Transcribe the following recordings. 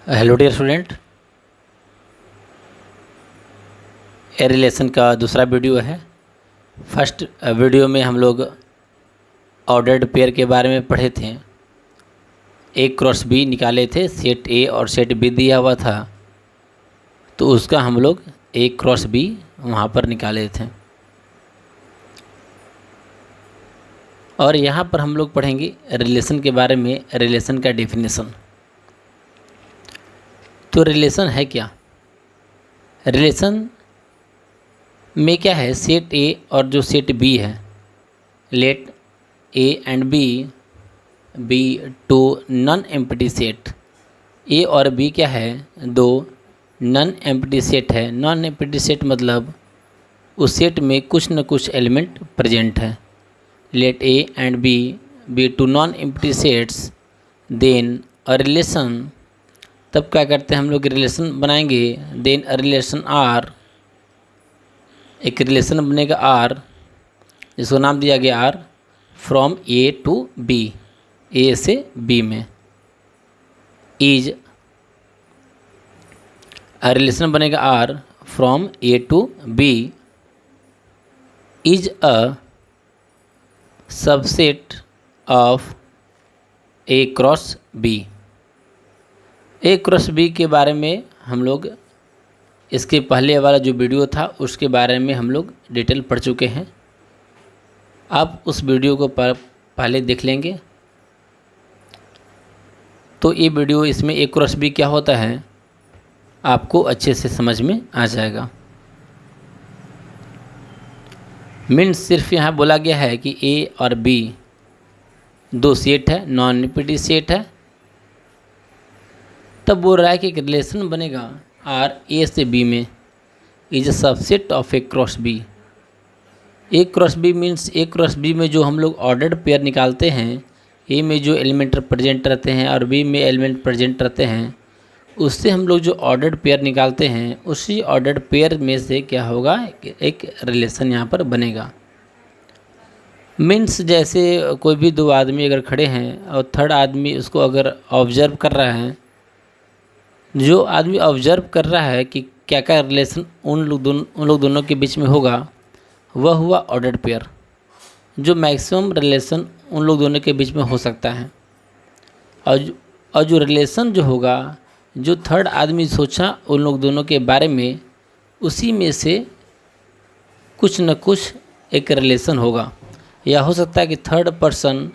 Hello dear student, a relation का दूसरा video है। फर्स्ट वीडियो में हम लोग ऑर्डर्ड पेयर के बारे में पढ़े थे। ए क्रॉस बी निकाले थे, सेट ए और सेट बी दिया हुआ था, तो उसका हम लोग ए क्रॉस बी वहाँ पर निकाले थे। और यहाँ पर हम लोग पढ़ेंगे रिलेशन के बारे में, रिलेशन का डेफिनेशन। तो रिलेशन है क्या? रिलेशन में क्या है, सेट ए और जो सेट बी है, let A and B two non empty set. A और बी क्या है, दो नॉन एम्प्टी सेट है। नॉन एम्प्टी सेट मतलब उस सेट में कुछ न कुछ एलिमेंट प्रेजेंट है। Let A and B two non empty sets, then a relation. तब क्या करते हैं हम लोग, रिलेशन बनाएंगे। देन अ रिलेशन आर, एक रिलेशन बनेगा आर, जिसको नाम दिया गया are, from A to B, A से बी में। इज अ रिलेशन बनेगा R from A to B, is a subset of A cross B. A cross B के बारे में हम लोग इसके पहले वाला जो वीडियो था उसके बारे में हम लोग डिटेल पढ़ चुके हैं। आप उस वीडियो को पहले देख लेंगे तो ये वीडियो, इसमें ए क्रॉस बी क्या होता है आपको अच्छे से समझ में आ जाएगा। मीन्स सिर्फ यहाँ बोला गया है कि ए और बी दो सेट है, नॉन एम्प्टी सेट है। तब बोल रहा है कि एक रिलेशन बनेगा आर ए से बी में, is a subset of A cross B. A cross B means A cross B में जो हम लोग ऑर्डर्ड पेयर निकालते हैं, ए में जो एलिमेंट प्रेजेंट रहते हैं और बी में एलिमेंट प्रेजेंट रहते हैं, उससे हम लोग जो ऑर्डर्ड पेयर निकालते हैं, उसी ऑर्डर्ड पेयर में से क्या होगा, एक रिलेशन यहाँ पर बनेगा। मीन्स जैसे कोई भी दो आदमी अगर खड़े हैं और थर्ड आदमी उसको अगर ऑब्जर्व कर रहा है, जो आदमी ऑब्जर्व कर रहा है कि क्या क्या रिलेशन उन लोग दोनों के बीच में होगा, वह हुआ ऑर्डर्ड पेयर। जो मैक्सिमम रिलेशन उन लोग दोनों के बीच में हो सकता है। और जो रिलेशन जो होगा, जो थर्ड आदमी सोचा उन लोग दोनों के बारे में, उसी में से कुछ न कुछ एक रिलेशन होगा। या हो सकता है कि थर्ड पर्सन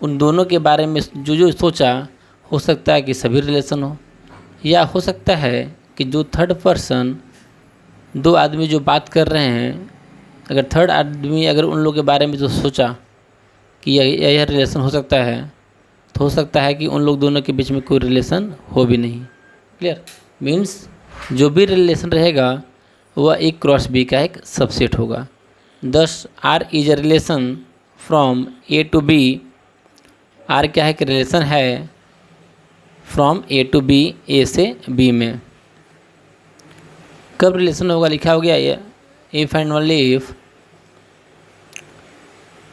उन दोनों के बारे में जो सोचा, हो सकता है कि सभी रिलेशन हो। या हो सकता है कि जो थर्ड पर्सन, दो आदमी जो बात कर रहे हैं, अगर थर्ड आदमी अगर उन लोगों के बारे में जो सोचा कि यह रिलेशन हो सकता है, तो हो सकता है कि उन लोग दोनों के बीच में कोई रिलेशन हो भी नहीं। क्लियर? मीन्स जो भी रिलेशन रहेगा वह एक क्रॉस बी का एक सबसेट होगा। Thus R is a relation from A to B. R क्या है कि रिलेशन है from A to B, A से बी में। कब रिलेशन होगा, लिखा हो गया इफ एंड ओनली इफ।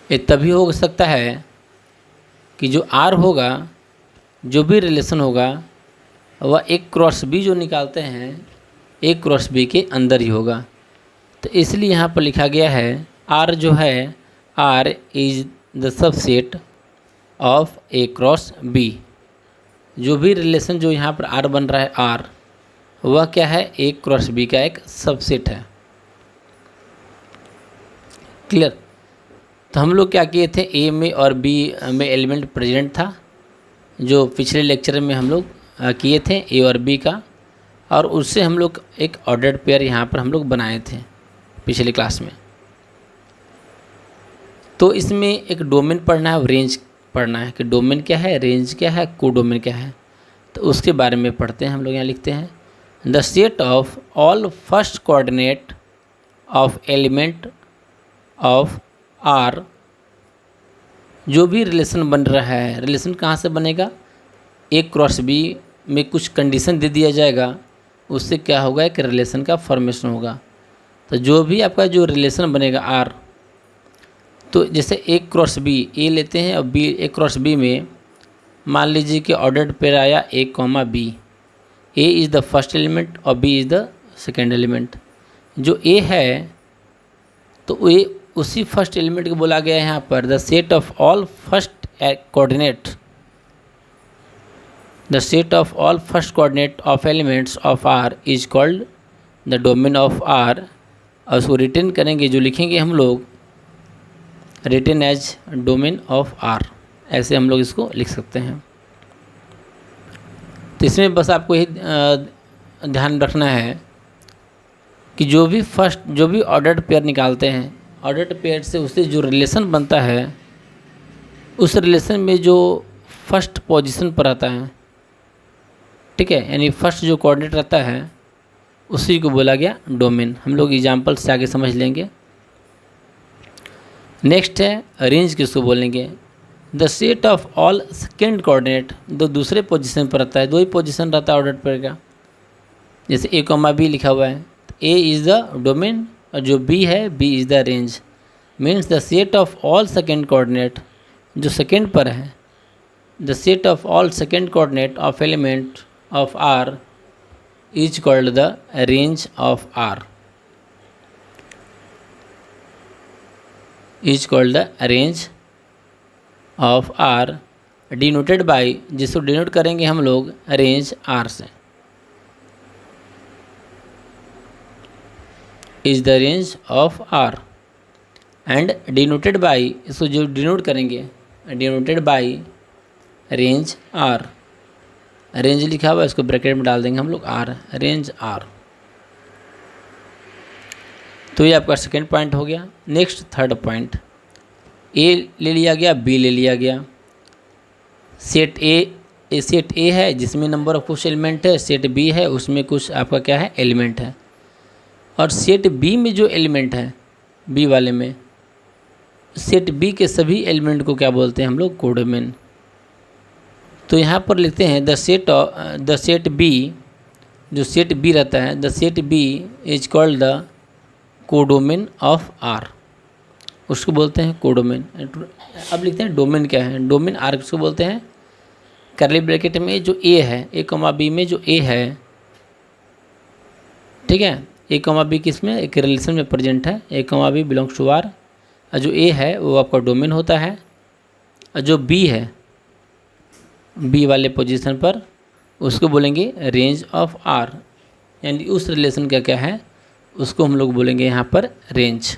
ये तभी हो सकता है कि जो आर होगा, जो भी रिलेशन होगा, वह एक क्रॉस बी जो निकालते हैं, एक क्रॉस बी के अंदर ही होगा। तो इसलिए यहाँ पर लिखा गया है आर जो है, R is the subset of A cross B. जो भी रिलेशन जो यहाँ पर आर बन रहा है आर, वह क्या है, एक क्रॉस बी का एक सबसेट है। क्लियर? तो हम लोग क्या किए थे, ए में और बी में एलिमेंट प्रेजेंट था, जो पिछले लेक्चर में हम लोग किए थे ए और बी का, और उससे हम लोग एक ऑर्डर्ड पेयर यहाँ पर हम लोग बनाए थे पिछले क्लास में। तो इसमें एक डोमेन पढ़ना है और रेंज पढ़ना है कि डोमेन क्या है, रेंज क्या है, कोडोमेन क्या है। तो उसके बारे में पढ़ते हैं हम लोग। यहाँ लिखते हैं the set of all first coordinate of element of R. जो भी रिलेशन बन रहा है, रिलेशन कहाँ से बनेगा, एक क्रॉस बी में कुछ कंडीशन दे दिया जाएगा, उससे क्या होगा, एक रिलेशन का फॉर्मेशन होगा। तो जो भी आपका जो रिलेशन बनेगा आर, तो जैसे एक क्रॉस बी, ए लेते हैं और बी, एक क्रॉस बी में मान लीजिए कि ऑर्डर्ड पेयर आया A comma B, A is the first element और B is the second element. जो ए है तो ए उसी फर्स्ट एलिमेंट को बोला गया है यहाँ पर the set of all first coordinate, the set of all first coordinate of elements of R is called the domain of R. और उसको रिटर्न करेंगे, जो लिखेंगे हम लोग written as domain of R, ऐसे हम लोग इसको लिख सकते हैं। तो इसमें बस आपको यही ध्यान रखना है कि जो भी ऑर्डर्ड पेयर निकालते हैं, ऑर्डर्ड पेयर से उससे जो रिलेशन बनता है, उस रिलेशन में जो फर्स्ट पोजीशन पर आता है, ठीक है, यानी फर्स्ट जो कोऑर्डिनेट रहता है उसी को बोला गया डोमेन। हम लोग एग्जाम्पल से आगे समझ लेंगे। नेक्स्ट है रेंज, किसको बोलेंगे the set of all second coordinate, जो दूसरे पोजीशन पर रहता है, दो ही पोजीशन रहता है ऑर्डर्ड पेयर का। जैसे ए कॉमा बी लिखा हुआ है, ए इज़ द डोमेन और जो बी है B is the range. Means the set of all second coordinate, जो सेकेंड पर है, the set of all second coordinate of element of R is called the range of R, is called the range of R, denoted by, जिसको denote करेंगे हम लोग range R से, is the range of R and denoted by, इसको जो denote करेंगे denoted by range R. Range लिखा हुआ है, इसको ब्रैकेट में डाल देंगे हम लोग आर, रेंज आर। तो ये आपका सेकेंड पॉइंट हो गया। नेक्स्ट थर्ड पॉइंट, ए ले लिया गया, बी ले लिया गया। सेट ए है जिसमें नंबर ऑफ कुछ एलिमेंट है, सेट बी है उसमें कुछ आपका क्या है एलिमेंट है, और सेट बी में जो एलिमेंट है, बी वाले में, सेट बी के सभी एलिमेंट को क्या बोलते हैं हम लोग कोडोमेन। तो यहाँ पर लिखते हैं द सेट बी, जो सेट बी रहता है, the set B is called the codomain of R, उसको बोलते हैं कोडोमेन। अब लिखते हैं डोमेन क्या है, डोमेन आर किसको बोलते हैं, करली ब्रैकेट में जो ए है, ए कॉमा बी में जो ए है, ठीक है, ए कॉमा बी किस में एक रिलेशन में प्रेजेंट है, A comma B belongs to R, और जो ए है वो आपका डोमेन होता है, और जो बी है बी वाले पोजीशन पर उसको बोलेंगे रेंज ऑफ आर, यानी उस रिलेशन का क्या है उसको हम लोग बोलेंगे यहाँ पर रेंज।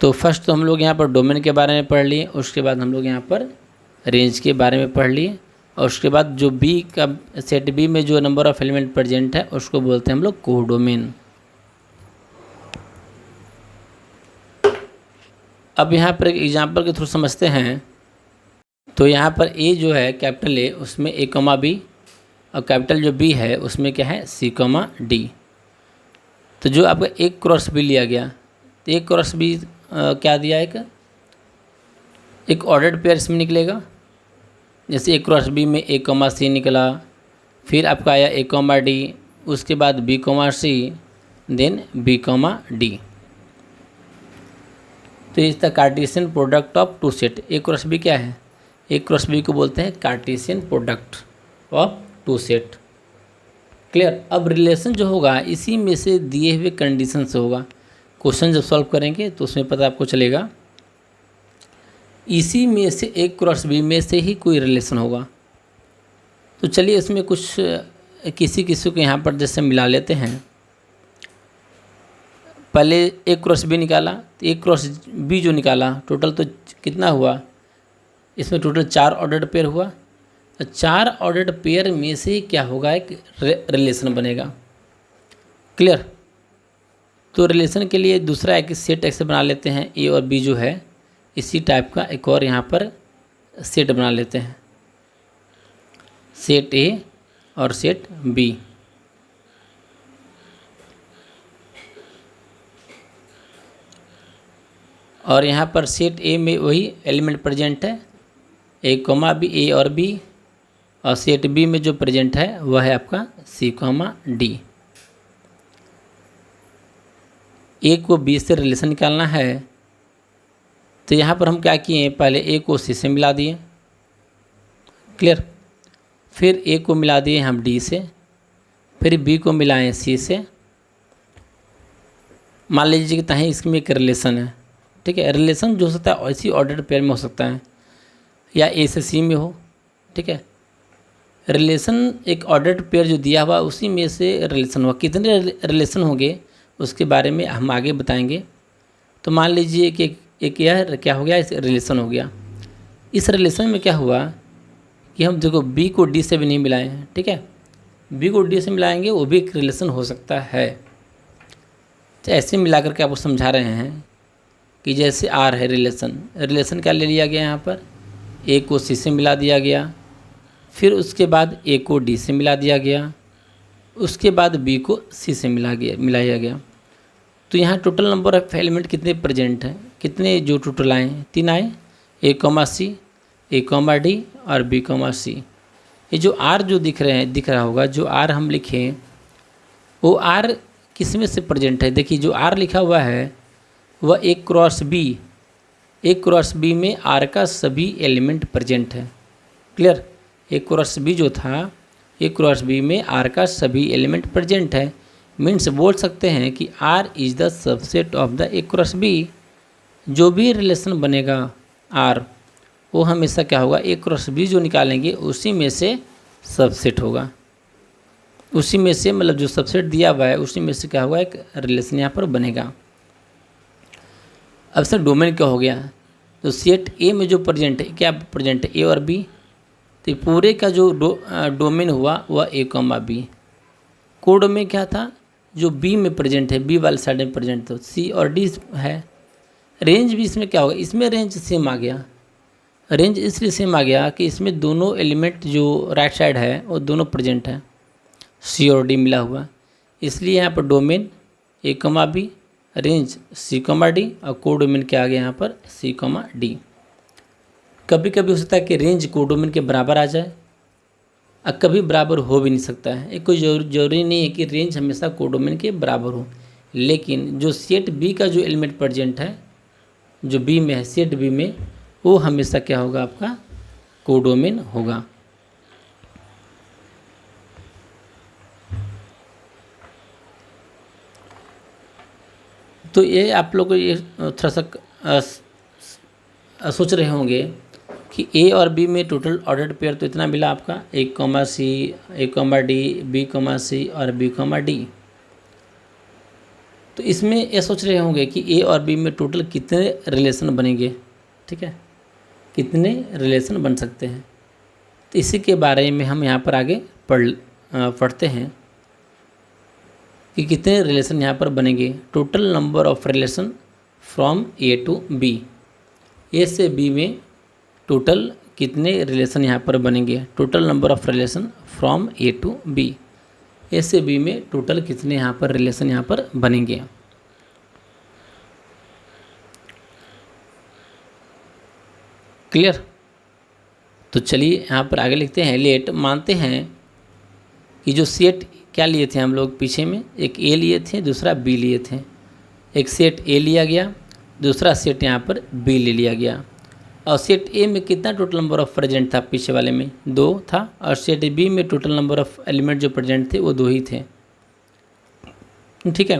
तो फर्स्ट तो हम लोग यहाँ पर डोमेन के बारे में पढ़ लिए, उसके बाद हम लोग यहाँ पर रेंज के बारे में पढ़ लिए, और उसके बाद जो बी का सेट बी में जो नंबर ऑफ एलिमेंट प्रेजेंट है उसको बोलते हैं हम लोग कोडोमेन। अब यहाँ पर एक एग्जांपल के थ्रू समझते हैं। तो यहाँ पर ए जो है कैपिटल ए, उसमें ए कॉमा बी, और कैपिटल जो बी है उसमें क्या है सी कॉमा डी। तो जो आपका एक क्रॉस बी लिया गया, तो एक क्रॉस बी क्या दिया, एक ऑर्डर्ड पेयर इसमें निकलेगा। जैसे एक क्रॉस बी में ए कॉमा सी निकला, फिर आपका आया ए कॉमा डी, उसके बाद B comma C, then B comma D. तो is the Cartesian product of two set. A cross B क्या है, एक क्रॉस बी को बोलते हैं Cartesian product of two set. Clear. अब रिलेशन जो होगा इसी में से दिए हुए कंडीशन से होगा। क्वेश्चन जब सॉल्व करेंगे तो उसमें पता आपको चलेगा, इसी में से एक क्रॉस बी में से ही कोई रिलेशन होगा। तो चलिए इसमें कुछ किसी को यहाँ पर जैसे मिला लेते हैं। पहले एक क्रॉस बी निकाला, तो एक क्रॉस बी जो निकाला टोटल तो कितना हुआ, इसमें टोटल 4 ऑर्डर्ड पेयर हुआ। तो 4 ऑर्डर्ड पेयर में से क्या होगा, एक रिलेशन बनेगा। क्लियर। तो रिलेशन के लिए दूसरा एक सेट ऐसे बना लेते हैं, ए और बी जो है इसी टाइप का एक और यहाँ पर सेट बना लेते हैं, सेट ए और सेट बी। और यहाँ पर सेट ए में वही एलिमेंट प्रेजेंट है, ए कॉमा बी, ए और बी, और सेट बी में जो प्रेजेंट है वह है आपका सी कॉमा डी। ए को बी से रिलेशन निकालना है, तो यहाँ पर हम क्या किए, पहले ए को सी से मिला दिए। क्लियर। फिर ए को मिला दिए हम डी से, फिर बी को मिलाएं सी से। मान लीजिए कि ताही इसमें एक रिलेशन है, ठीक है। रिलेशन जो हो सकता है इसी ऑर्डर्ड पेयर में हो सकता है, या ए से सी में हो, ठीक है। रिलेशन एक ऑर्डर्ड पेयर जो दिया हुआ उसी में से रिलेशन हुआ। कितने रिलेशन होंगे उसके बारे में हम आगे बताएंगे। तो मान लीजिए कि एक यह क्या हो गया, इस रिलेशन हो गया। इस रिलेशन में क्या हुआ कि हम देखो बी को डी से भी नहीं मिलाए हैं, ठीक है। बी को डी से मिलाएंगे वो भी एक रिलेशन हो सकता है। तो ऐसे मिला करके आपको समझा रहे हैं कि जैसे आर है रिलेशन क्या ले लिया गया यहाँ पर, ए को सी से मिला दिया गया, फिर उसके बाद ए को डी से मिला दिया गया, उसके बाद बी को सी से मिलाया गया। तो यहाँ टोटल नंबर ऑफ एलिमेंट कितने प्रेजेंट हैं, कितने जो टोटल आए हैं, 3 आए, ए कॉमा सी, ए कॉमा डी और बी कॉमा सी। ये जो आर जो दिख रहा होगा, जो आर हम लिखें वो आर किस में से प्रेजेंट है। देखिए जो आर लिखा हुआ है वह ए क्रॉस बी में आर का सभी एलिमेंट प्रेजेंट है। क्लियर, ए क्रॉस बी जो था, ए क्रॉस बी में आर का सभी एलिमेंट प्रेजेंट है। मीन्स बोल सकते हैं कि R is the subset of the A cross B. जो भी रिलेशन बनेगा आर वो हमेशा क्या होगा, ए क्रॉस बी जो निकालेंगे उसी में से सबसेट होगा, उसी में से मतलब जो सबसेट दिया हुआ है उसी में से क्या होगा, एक रिलेशन यहाँ पर बनेगा। अब सर डोमेन क्या हो गया, तो सेट ए में जो प्रेजेंट है, क्या प्रेजेंट है, ए और बी। तो पूरे का जो डोमेन हुआ वह ए कॉमा बी। कोड में क्या था, जो बी में प्रेजेंट है, बी वाले साइड में प्रेजेंट, तो सी और डी है। रेंज भी इसमें क्या होगा, इसमें रेंज सेम आ गया। रेंज इसलिए सेम आ गया कि इसमें दोनों एलिमेंट जो राइट साइड है वो दोनों प्रेजेंट है, सी और डी मिला हुआ। इसलिए यहाँ पर डोमेन ए comma B, range C comma D और कोडोमेन क्या आ गया यहाँ पर सी कॉमा डी। कभी कभी हो सकता है कि रेंज कोडोमेन के बराबर आ जाए और कभी बराबर हो भी नहीं सकता है। एक कोई जरूरी नहीं है कि रेंज हमेशा कोडोमेन के बराबर हो, लेकिन जो सेट बी का जो एलिमेंट प्रेजेंट है, जो बी में है, सेट बी में, वो हमेशा क्या होगा, आपका कोडोमेन होगा। तो ये आप लोग को ये थोड़ा सा सोच रहे होंगे कि ए और बी में टोटल ऑर्डर्ड पेयर तो इतना मिला आपका, ए कॉमा सी, ए कॉमा डी, बी कॉमा सी और बी कॉमा डी। तो इसमें ये सोच रहे होंगे कि ए और बी में टोटल कितने रिलेशन बनेंगे, ठीक है, कितने रिलेशन बन सकते हैं। तो इसी के बारे में हम यहाँ पर आगे पढ़ते हैं कि कितने रिलेशन यहाँ पर बनेंगे। Total number of relation from A to B, A से बी में टोटल कितने रिलेशन यहाँ पर बनेंगे। Total number of relation from A to B, A से बी में टोटल कितने यहाँ पर रिलेशन यहाँ पर बनेंगे। क्लियर, तो चलिए यहाँ पर आगे लिखते हैं। लेट मानते हैं कि जो सेट क्या लिए थे हम लोग पीछे में, एक ए लिए थे, दूसरा बी लिए थे। एक सेट ए लिया गया, दूसरा सेट यहाँ पर बी ले लिया गया। और सेट ए में कितना टोटल नंबर ऑफ प्रेजेंट था, पीछे वाले में 2 था, और सेट बी में टोटल नंबर ऑफ एलिमेंट जो प्रेजेंट थे वो 2 ही थे, ठीक है।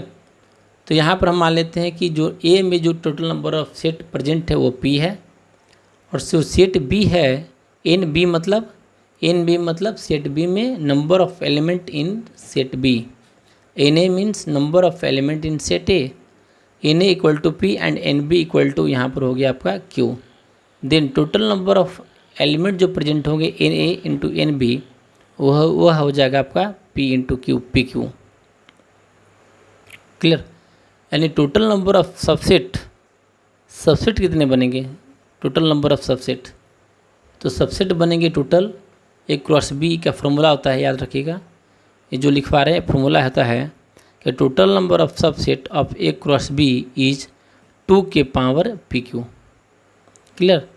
तो यहाँ पर हम मान लेते हैं कि जो ए में जो total number of set present है वो पी है, और जो सेट बी है एन बी मतलब सेट बी में number of element in set B. N A means number of element in set A, N A equal to P and N B equal to यहाँ पर हो गया आपका Q. Then total number of element जो present होंगे N A into N B, वह हो जाएगा आपका P into Q, P Q. Clear, यानी टोटल नंबर ऑफ सबसेट कितने बनेंगे, टोटल नंबर ऑफ सबसेट, तो सबसेट बनेंगे टोटल। ए क्रॉस बी का फॉर्मूला होता है, याद रखिएगा, ये जो लिखवा रहे हैं फॉर्मूला होता है कि total number of subset of A cross B is 2 के पावर पी क्यू। क्लियर,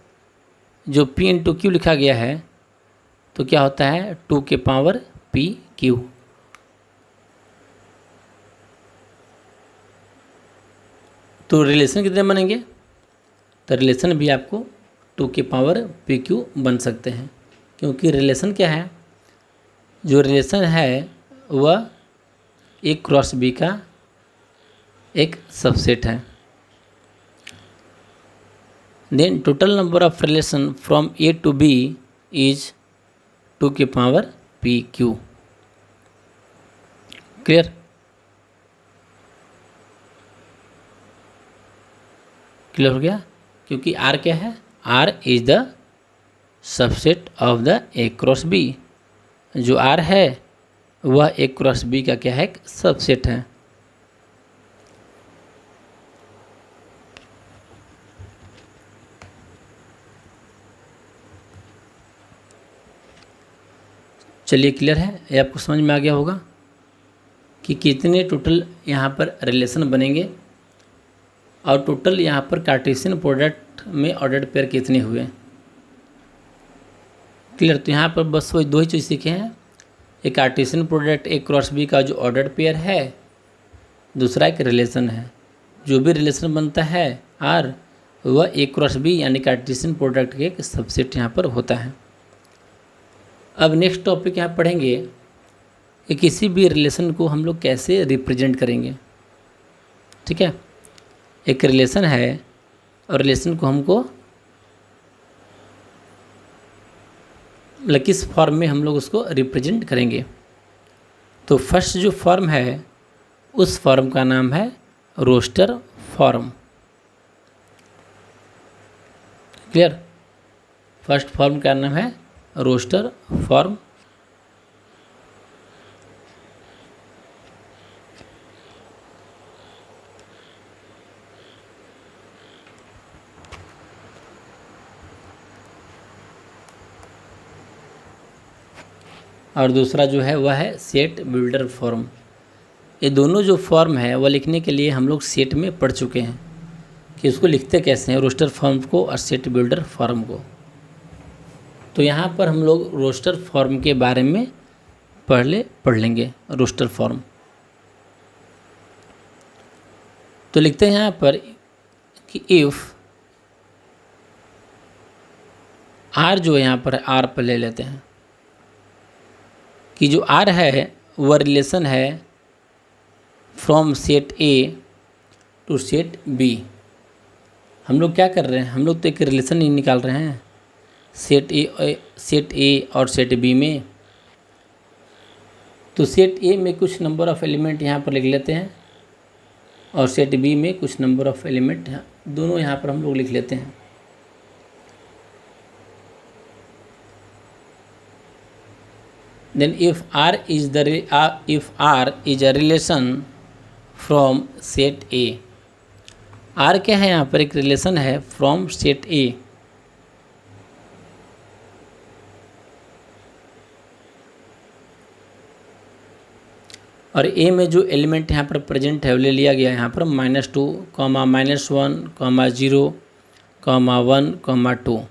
जो पी इंटू क्यू लिखा गया है तो क्या होता है 2 के पावर पी क्यू। तो रिलेशन कितने बनेंगे, तो रिलेशन भी आपको 2 के पावर पी क्यू बन सकते हैं, क्योंकि रिलेशन क्या है, जो रिलेशन है वह ए क्रॉस बी का एक सबसेट है। Then total number of relation from A to B is 2 की power P Q. Clear? Clear हो गया? क्योंकि आर क्या है? R is the subset of the A cross B. जो आर है वह ए क्रॉस बी का क्या है? एक सबसेट है। चलिए, क्लियर है? ये आपको समझ में आ गया होगा कि कितने टोटल यहाँ पर रिलेशन बनेंगे और टोटल यहाँ पर कार्टेशियन प्रोडक्ट में ऑर्डर्ड पेयर कितने हुए। क्लियर? तो यहाँ पर बस वही दो ही चीज़ सीखे हैं, एक Cartesian product A cross B का जो ऑर्डर्ड पेयर है, दूसरा एक रिलेशन है। जो भी रिलेशन बनता है आर, वह ए क्रॉस बी यानी कार्टेशियन प्रोडक्ट के एक सबसेट यहाँ पर होता है। अब नेक्स्ट टॉपिक यहाँ पढ़ेंगे कि किसी भी रिलेशन को हम लोग कैसे रिप्रेजेंट करेंगे। ठीक है? एक रिलेशन है और रिलेशन को हमको किस फॉर्म में हम लोग उसको रिप्रेजेंट करेंगे। तो फर्स्ट जो फॉर्म है उस फॉर्म का नाम है roster form. Clear? First form का नाम है रोस्टर फॉर्म। और दूसरा जो है वह है सेट बिल्डर फॉर्म। ये दोनों जो फॉर्म है वह लिखने के लिए हम लोग सेट में पढ़ चुके हैं कि उसको लिखते कैसे हैं, रोस्टर फॉर्म को और सेट बिल्डर फॉर्म को। तो यहाँ पर हम लोग रोस्टर फॉर्म के बारे में पढ़ लेंगे। रोस्टर फॉर्म तो लिखते हैं यहाँ पर कि इफ़ आर, जो यहाँ पर आर पर ले लेते हैं कि जो आर है वह रिलेशन है from set A to set B. हम लोग क्या कर रहे हैं? हम लोग तो एक रिलेशन ही निकाल रहे हैं सेट ए और सेट बी में। तो सेट ए में कुछ नंबर ऑफ़ एलिमेंट यहाँ पर लिख लेते हैं और सेट बी में कुछ नंबर ऑफ़ एलिमेंट दोनों यहाँ पर हम लोग लिख लेते हैं। Then if R is a relation from set A, R क्या है? यहाँ पर एक रिलेशन है फ्रॉम सेट A। और A में जो एलिमेंट यहाँ पर प्रेजेंट है वो ले लिया गया यहाँ पर -2, -1, 0, 1, 2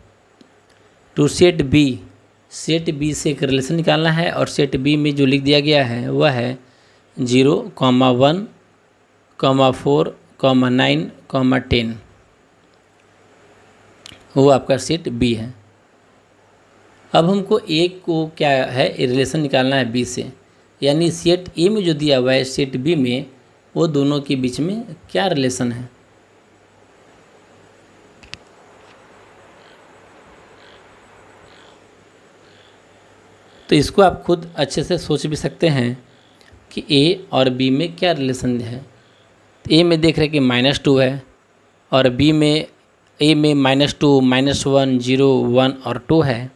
to set B। Set B से एक रिलेशन निकालना है और सेट बी में जो लिख दिया गया है वह है 0, 1, 4, 9, 10। वो आपका सेट बी है। अब हमको ए को क्या है रिलेशन निकालना है बी से, यानी सेट ए में जो दिया हुआ है सेट बी में वो दोनों के बीच में क्या रिलेशन है। तो इसको आप खुद अच्छे से सोच भी सकते हैं कि ए और बी में क्या रिलेशन है। तो ए में देख रहे हैं कि -2 है और बी में ए में -2, -1, 0, 1 और 2 है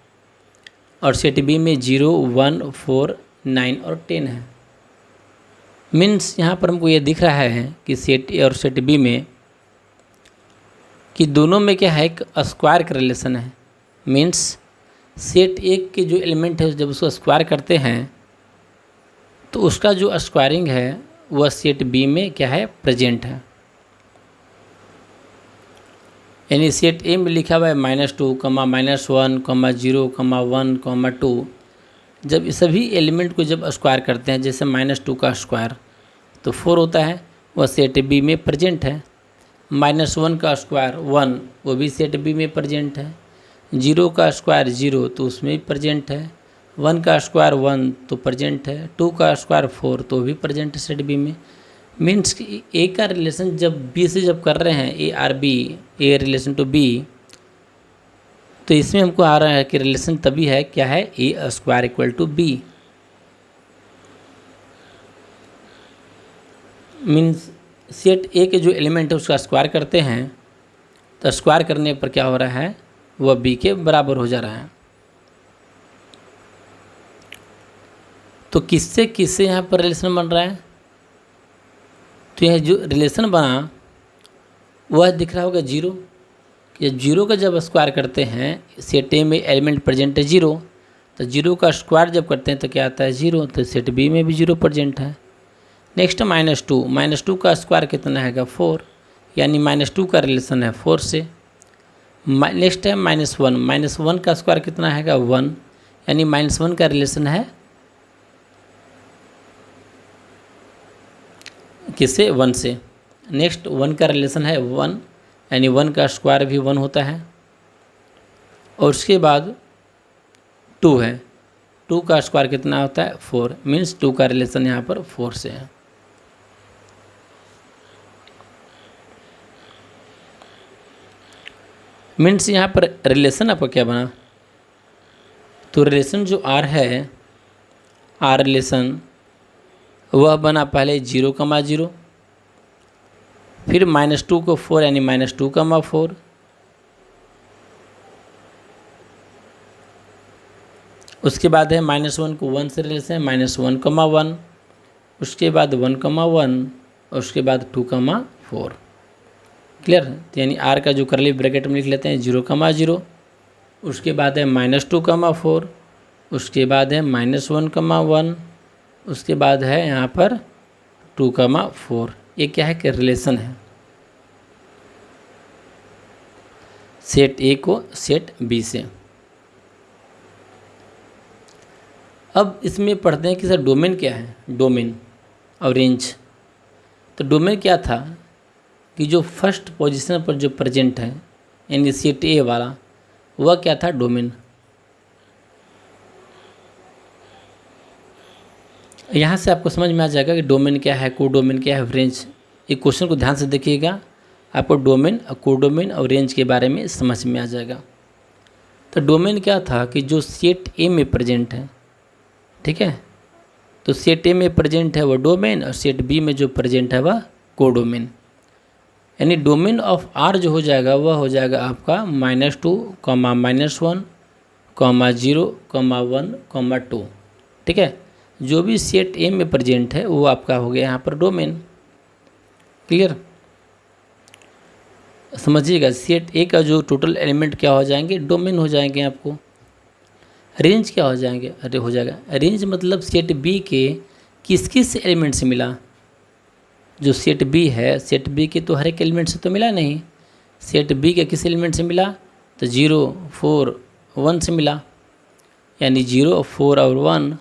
और सेट बी में 0, 1, 4, 9 और 10 है। मीन्स यहाँ पर हमको ये दिख रहा है कि सेट ए और सेट बी में कि दोनों में क्या है, एक स्क्वायर का रिलेशन है। मीन्स सेट एक के जो एलिमेंट है जब उसको स्क्वायर करते हैं तो उसका जो स्क्वायरिंग है वह सेट बी में क्या है, प्रेजेंट है। यानी सेट ए में लिखा हुआ है -2, -1, 0, 1, 2। जब इस सभी एलिमेंट को जब स्क्वायर करते हैं, जैसे -2 का स्क्वायर तो 4 होता है, वह सेट बी में प्रेजेंट है। -1 का स्क्वायर 1, वो भी सेट बी में प्रेजेंट है। 0 का स्क्वायर 0 तो उसमें भी प्रेजेंट है। 1 का स्क्वायर 1 तो प्रेजेंट है, 2 का स्क्वायर 4 तो भी प्रेजेंट है सेट बी में। मीन्स कि ए का रिलेशन जब बी से जब कर रहे हैं, A R B, A relation to B, तो इसमें हमको आ रहा है कि रिलेशन तभी है, क्या है, A square equal to B. Means set A के जो एलिमेंट है उसका स्क्वायर करते हैं, तो स्क्वायर करने पर क्या हो रहा है, वह बी के बराबर हो जा रहा है। तो किससे किससे यहाँ पर रिलेशन बन रहा है, तो यह जो रिलेशन बना वह दिख रहा होगा जीरो। कि जीरो का जब स्क्वायर करते हैं, सेट ए में एलिमेंट प्रेजेंट है जीरो, तो जीरो का स्क्वायर जब करते हैं तो क्या आता है, जीरो। तो सेट बी में भी जीरो प्रेजेंट है। नेक्स्ट -2 का स्क्वायर कितना है, 4, यानी -2 का रिलेशन है 4 से। नेक्स्ट है -1 का स्क्वायर कितना है, 1, यानी -1 का रिलेशन है किससे, 1 से। नेक्स्ट 1 का रिलेशन है 1, यानी 1 का स्क्वायर भी 1 होता है। और उसके बाद 2 है, 2 का स्क्वायर कितना होता है, 4, मीन्स 2 का रिलेशन यहाँ पर 4 से है। मीन्स यहाँ पर रिलेशन आपका क्या बना, तो रिलेशन जो आर है, आर रिलेशन वह बना पहले 0,0, फिर -2 को 4 यानी -2,4, उसके बाद है -1 को 1 से रिलेशन है -1,1, उसके बाद 1,1, उसके बाद 2,4। क्लियर। तो यानी आर का जो करली ब्रैकेट में लिख लेते हैं 0,0, उसके बाद है -2,4, उसके बाद है -1,1, उसके बाद है यहाँ पर 2,4। ये क्या है कि रिलेशन है सेट ए को सेट बी से। अब इसमें पढ़ते हैं कि सर डोमेन क्या है, डोमेन और रेंज। तो डोमेन क्या था कि जो फर्स्ट पोजीशन पर जो प्रेजेंट है, यानी सेट ए वाला, वह क्या था, डोमेन। यहाँ से आपको समझ में आ जाएगा कि डोमेन क्या है, कोडोमेन क्या है, रेंज। एक क्वेश्चन को ध्यान से देखिएगा, आपको डोमेन, कोडोमेन और रेंज के बारे में समझ में आ जाएगा। तो डोमेन क्या था कि जो सेट ए में प्रेजेंट है, ठीक है, तो सेट ए में प्रेजेंट है वह डोमेन, और सेट बी में जो प्रेजेंट है वह कोडोमेन। यानी डोमेन ऑफ आर जो हो जाएगा वह हो जाएगा आपका -2, -1, -0, -1, -2। ठीक है, जो भी सेट ए में प्रेजेंट है वो आपका हो गया यहाँ पर डोमेन। क्लियर। समझिएगा, सेट ए का जो टोटल एलिमेंट क्या हो जाएंगे, डोमेन हो जाएंगे आपको। रेंज क्या हो जाएंगे, अरे हो जाएगा रेंज मतलब सेट बी के किस किस एलिमेंट से मिला। जो सेट बी है, सेट बी के तो हर एक एलिमेंट से तो मिला नहीं, सेट बी के किस एलिमेंट से मिला, तो 0, 4, 1 से मिला, यानी 0, 4 और 1।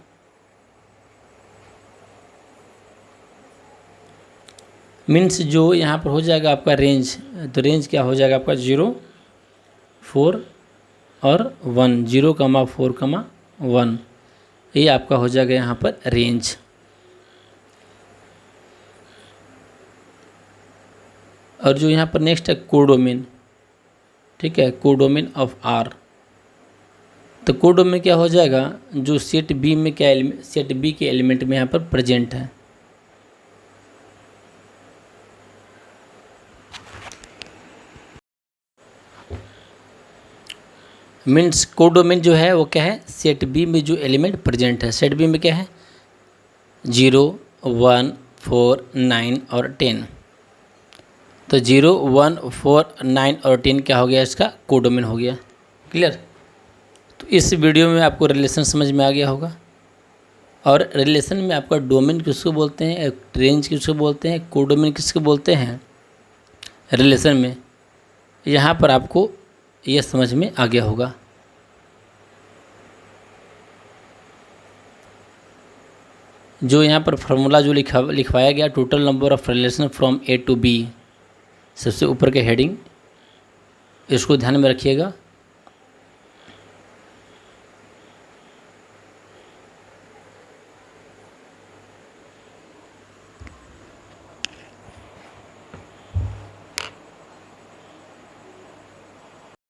मीन्स जो यहाँ पर हो जाएगा आपका रेंज, तो रेंज क्या हो जाएगा आपका 0, 4 और 1, 0,4, 1, ये आपका हो जाएगा यहाँ पर रेंज। और जो यहाँ पर नेक्स्ट है कोडोमेन, ठीक है, कोडोमेन ऑफ आर। तो कोडोमेन क्या हो जाएगा, जो सेट बी में क्या सेट बी के एलिमेंट में यहाँ पर प्रेजेंट है। मीन्स कोडोमेन जो है वो क्या है, सेट बी में जो एलिमेंट प्रेजेंट है। सेट बी में क्या है, 0, 1, 4, 9 और 10। तो 0, 1, 4, 9 और 10 क्या हो गया, इसका कोडोमेन हो गया। क्लियर। तो इस वीडियो में आपको रिलेशन समझ में आ गया होगा। और रिलेशन में आपका डोमेन किसको बोलते हैं, रेंज किसको बोलते हैं, कोडोमेन किसको बोलते हैं, रिलेशन में यहाँ पर आपको यह समझ में आ गया होगा। जो यहाँ पर फार्मूला जो लिखवाया गया, total number of relation from A to B, सबसे ऊपर के हेडिंग, इसको ध्यान में रखिएगा।